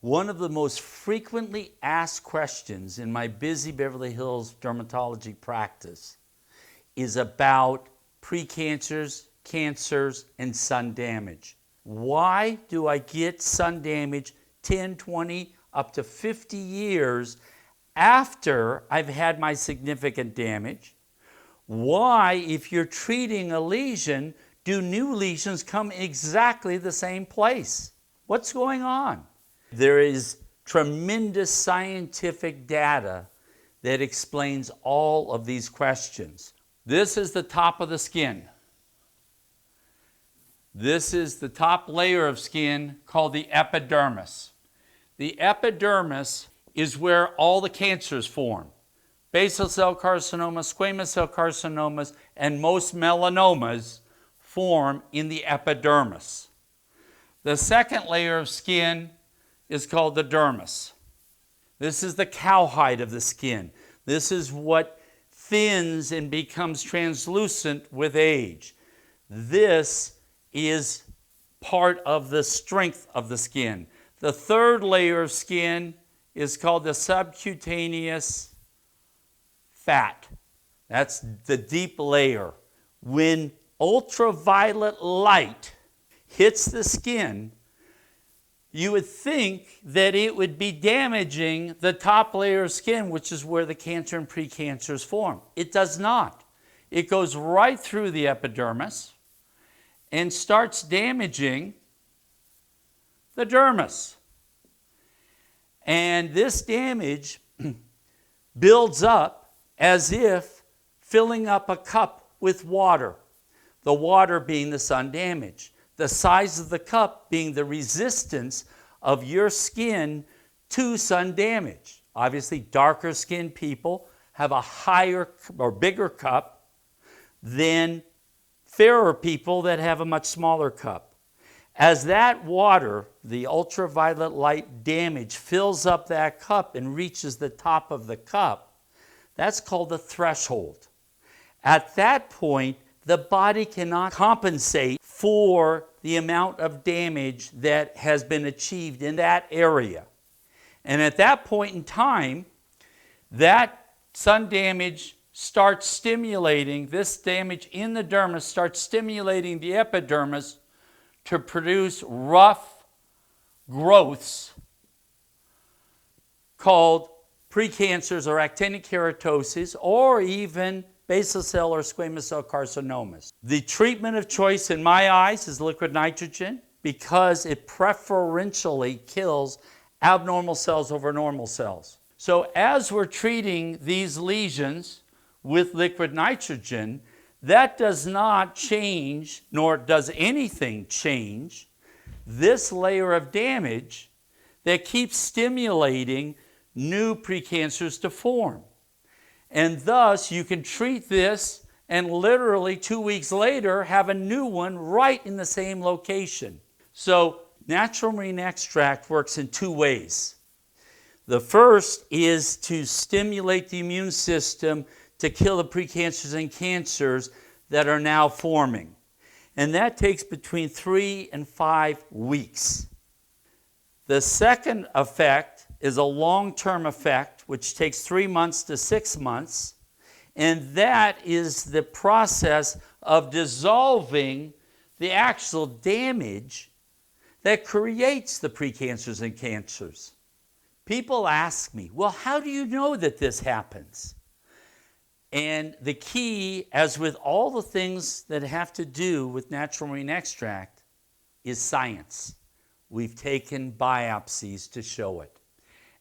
One of the most frequently asked questions in my busy Beverly Hills dermatology practice is about precancers, cancers, and sun damage. Why do I get sun damage 10, 20, up to 50 years after I've had my significant damage? Why, if you're treating a lesion, do new lesions come exactly the same place? What's going on? There is tremendous scientific data that explains all of these questions. This is the top of the skin. This is the top layer of skin called the epidermis. The epidermis is where all the cancers form. Basal-cell carcinomas, squamous cell carcinomas, and most melanomas form in the epidermis. The second layer of skin is called the dermis. This is the cowhide of the skin. This is what thins and becomes translucent with age. This is part of the strength of the skin. The third layer of skin is called the subcutaneous fat. That's the deep layer. When ultraviolet light hits the skin, you would think that it would be damaging the top layer of skin, which is where the cancer and precancers form. It does not. It goes right through the epidermis and starts damaging the dermis. And this damage builds up as if filling up a cup with water, the water being the sun damage. The size of the cup being the resistance of your skin to sun damage. Obviously, darker skinned people have a higher or bigger cup than fairer people that have a much smaller cup. As that water, the ultraviolet light damage, fills up that cup and reaches the top of the cup, that's called the threshold. At that point, the body cannot compensate for the amount of damage that has been achieved in that area. And at that point in time, that sun damage starts stimulating, this damage in the dermis starts stimulating the epidermis to produce rough growths called precancers or actinic keratoses, or even basal cell or squamous cell carcinomas. The treatment of choice in my eyes is liquid nitrogen because it preferentially kills abnormal cells over normal cells. So as we're treating these lesions with liquid nitrogen, that does not change, nor does anything change, this layer of damage that keeps stimulating new precancers to form. And thus, you can treat this and literally 2 weeks later have a new one right in the same location. So, natural marine extract works in two ways. The first is to stimulate the immune system to kill the precancers and cancers that are now forming. And that takes between 3 and 5 weeks. The second effect is a long-term effect, which takes 3 months to 6 months, and that is the process of dissolving the actual damage that creates the precancers and cancers. People ask me, well, how do you know that this happens? And the key, as with all the things that have to do with natural marine extract, is science. We've taken biopsies to show it.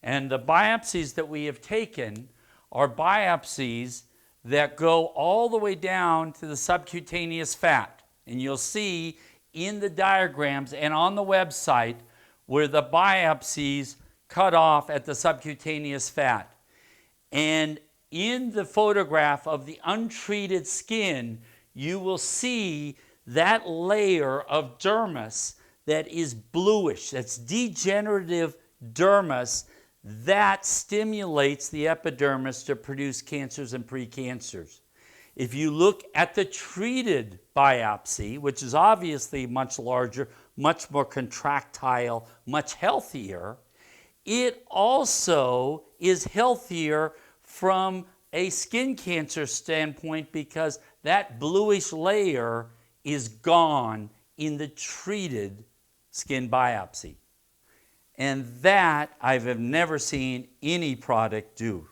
And the biopsies that we have taken are biopsies that go all the way down to the subcutaneous fat. And you'll see in the diagrams and on the website where the biopsies cut off at the subcutaneous fat. And in the photograph of the untreated skin, you will see that layer of dermis that is bluish, that's degenerative dermis, that stimulates the epidermis to produce cancers and precancers. If you look at the treated biopsy, which is obviously much larger, much more contractile, much healthier, It also is healthier from a skin cancer standpoint because that bluish layer is gone in the treated skin biopsy. And that I have never seen any product do.